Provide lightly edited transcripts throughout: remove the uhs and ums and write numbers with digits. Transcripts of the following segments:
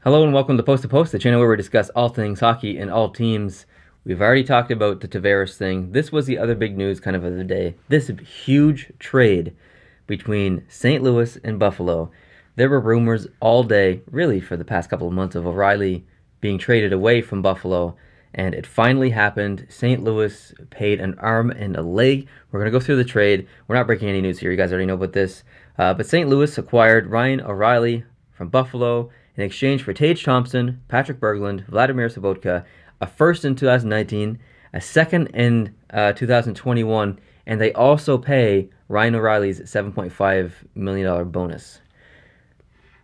Hello and welcome to Post, the channel where we discuss all things hockey and all teams. We've already talked about the Tavares thing. This was the other big news kind of the day. This huge trade between St. Louis and Buffalo. There were rumors all day, really for the past couple of months, of O'Reilly being traded away from Buffalo, and it finally happened. St. Louis paid an arm and a leg. We're going to go through the trade. We're not breaking any news here. You guys already know about this. But St. Louis acquired Ryan O'Reilly from Buffalo in exchange for Tage Thompson, Patrick Berglund, Vladimir Sobotka, a first in 2019, a second in 2021, and they also pay Ryan O'Reilly's $7.5 million bonus.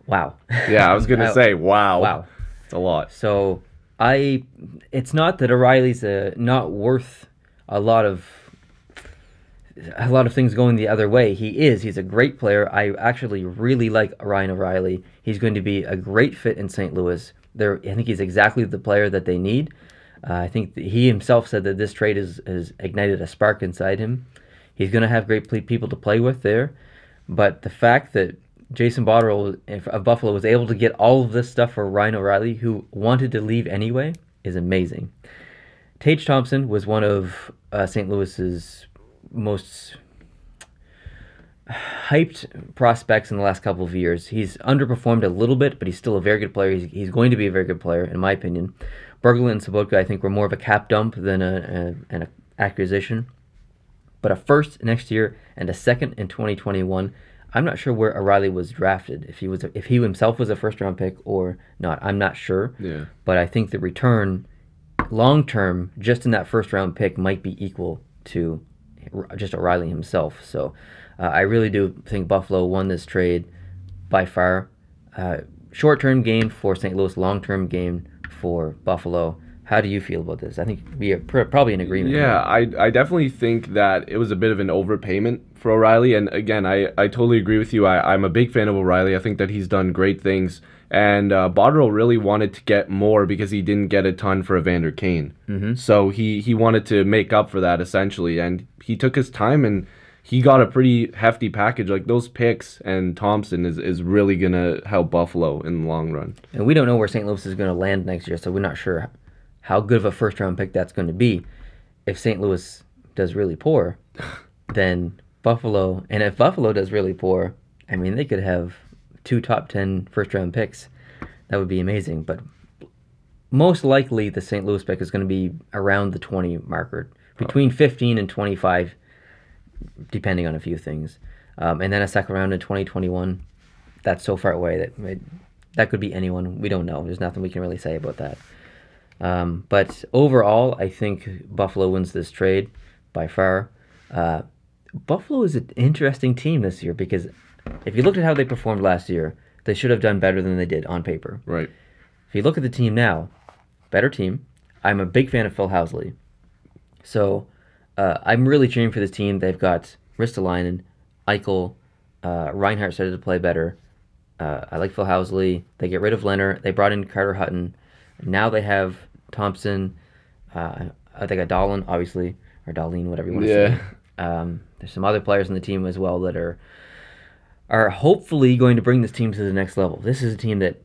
Wow. Yeah, I was going to say, wow. Wow. It's a lot. So, it's not that O'Reilly's not worth a lot of things going the other way. He's a great player. I actually really like Ryan O'Reilly. He's going to be a great fit in St. Louis. I think he's exactly the player that they need. I think he himself said that this trade has ignited a spark inside him. He's going to have great people to play with there. But the fact that Jason Botterill of Buffalo was able to get all of this stuff for Ryan O'Reilly, who wanted to leave anyway, is amazing. Tage Thompson was one of St. Louis's most hyped prospects in the last couple of years. He's underperformed a little bit, but he's still a very good player. He's going to be a very good player, in my opinion. Berglund and Sobotka, I think, were more of a cap dump than an acquisition. But a first next year and a second in 2021. I'm not sure where O'Reilly was drafted, if he himself was a first-round pick or not. I'm not sure. Yeah. But I think the return, long-term, just in that first-round pick, might be equal to just O'Reilly himself. So I really do think Buffalo won this trade by far. Short-term gain for St. Louis, long-term gain for Buffalo. How do you feel about this? I think we are probably in agreement. Yeah, I definitely think that it was a bit of an overpayment for O'Reilly. And again, I totally agree with you. I'm a big fan of O'Reilly. I think that he's done great things. And Botterill really wanted to get more because he didn't get a ton for Evander Kane. Mm-hmm. So he wanted to make up for that, essentially. And he took his time and he got a pretty hefty package. Like those picks and Thompson is really going to help Buffalo in the long run. And we don't know where St. Louis is going to land next year, so we're not sure how good of a first-round pick that's going to be. If St. Louis does really poor, then Buffalo, and if Buffalo does really poor, I mean, they could have 2 top 10 first-round picks. That would be amazing. But most likely, the St. Louis pick is going to be around the 20 marker, between 15 and 25, depending on a few things. And then a second round in 2021. That's so far away that could be anyone. We don't know. There's nothing we can really say about that. But overall, I think Buffalo wins this trade by far. Buffalo is an interesting team this year because if you looked at how they performed last year, they should have done better than they did on paper. Right. If you look at the team now, better team. I'm a big fan of Phil Housley. So I'm really cheering for this team. They've got Ristolainen, Eichel, Reinhart started to play better. I like Phil Housley. They get rid of Leonard. They brought in Carter Hutton. Now they have Thompson. They got Dahlin, obviously, or Dahlin, whatever you want to say. There's some other players on the team as well that are hopefully going to bring this team to the next level. This is a team that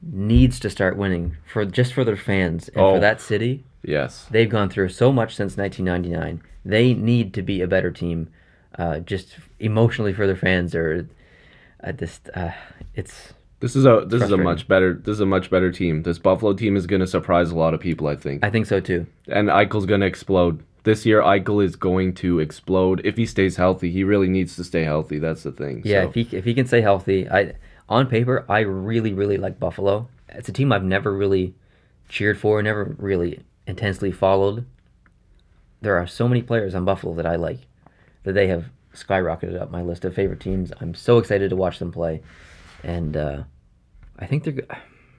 needs to start winning for their fans and for that city. Yes. They've gone through so much since 1999. They need to be a better team, just emotionally for their fans. This is a much better team. This Buffalo team is going to surprise a lot of people, I think. I think so too. And Eichel's going to explode. This year, Eichel is going to explode if he stays healthy. He really needs to stay healthy. That's the thing. Yeah, so. if he can stay healthy. On paper, I really, really like Buffalo. It's a team I've never really cheered for, never really intensely followed. There are so many players on Buffalo that I like, that they have skyrocketed up my list of favorite teams. I'm so excited to watch them play. And I think they're good.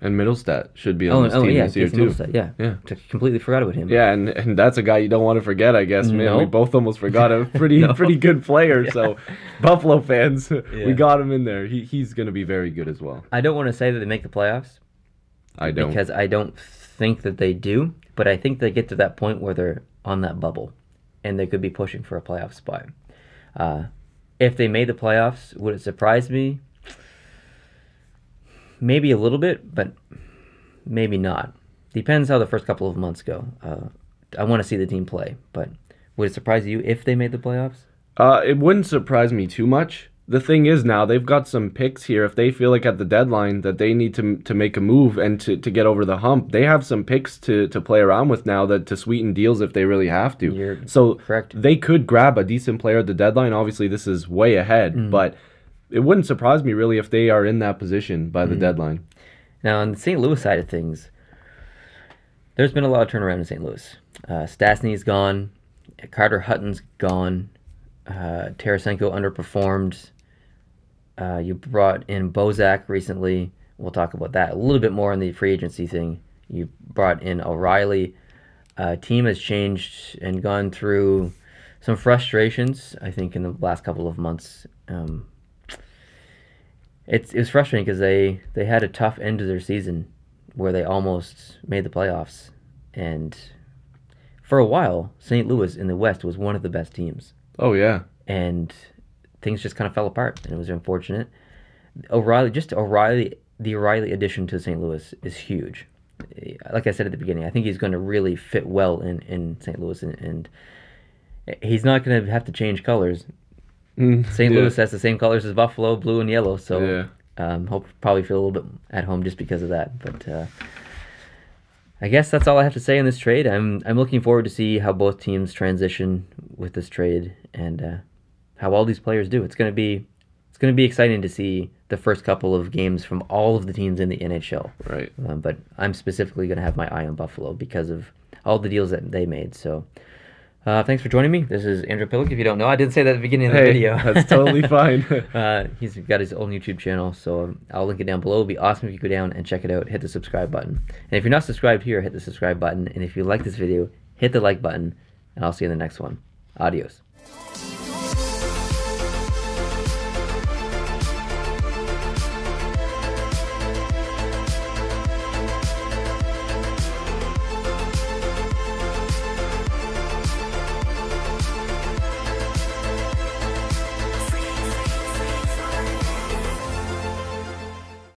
And Middlestat should be on this team this year too. Yeah. Completely forgot about him. Yeah, and that's a guy you don't want to forget, I guess. Man, No. we both almost forgot a pretty good player. Yeah. So, Buffalo fans, we got him in there. He's going to be very good as well. I don't want to say that they make the playoffs. I don't. Because I don't think that they do. But I think they get to that point where they're on that bubble. And they could be pushing for a playoff spot. If they made the playoffs, would it surprise me? maybe a little bit, but maybe not. Depends how the first couple of months go. I want to see the team play, but would it surprise you if they made the playoffs? It wouldn't surprise me too much. The thing is now they've got some picks here. If they feel like at the deadline that they need to make a move and to get over the hump, they have some picks to play around with now that to sweeten deals if they really have to. You're correct. They could grab a decent player at the deadline. Obviously, this is way ahead, but it wouldn't surprise me really if they are in that position by the deadline. Now, on the St. Louis side of things, there's been a lot of turnaround in St. Louis. Stastny's gone. Carter Hutton's gone. Tarasenko underperformed. You brought in Bozak recently. We'll talk about that a little bit more in the free agency thing. You brought in O'Reilly. Team has changed and gone through some frustrations, I think, in the last couple of months. It's frustrating because they had a tough end to their season where they almost made the playoffs. And for a while, St. Louis in the West was one of the best teams. Oh, yeah. And things just kind of fell apart, and it was unfortunate. The O'Reilly addition to St. Louis is huge. Like I said at the beginning, I think he's going to really fit well in St. Louis, and he's not going to have to change colors. St. Louis has the same colors as Buffalo, blue and yellow, so probably feel a little bit at home just because of that. But I guess that's all I have to say on this trade. I'm looking forward to see how both teams transition with this trade and how all these players do. It's going to be exciting to see the first couple of games from all of the teams in the NHL. Right. But I'm specifically going to have my eye on Buffalo because of all the deals that they made. So thanks for joining me. This is Andrew Pillock. If you don't know, I didn't say that at the beginning of the video. That's totally fine. He's got his own YouTube channel, so I'll link it down below. It'd be awesome if you go down and check it out. Hit the subscribe button. And if you're not subscribed here, hit the subscribe button. And if you like this video, hit the like button. And I'll see you in the next one. Adios.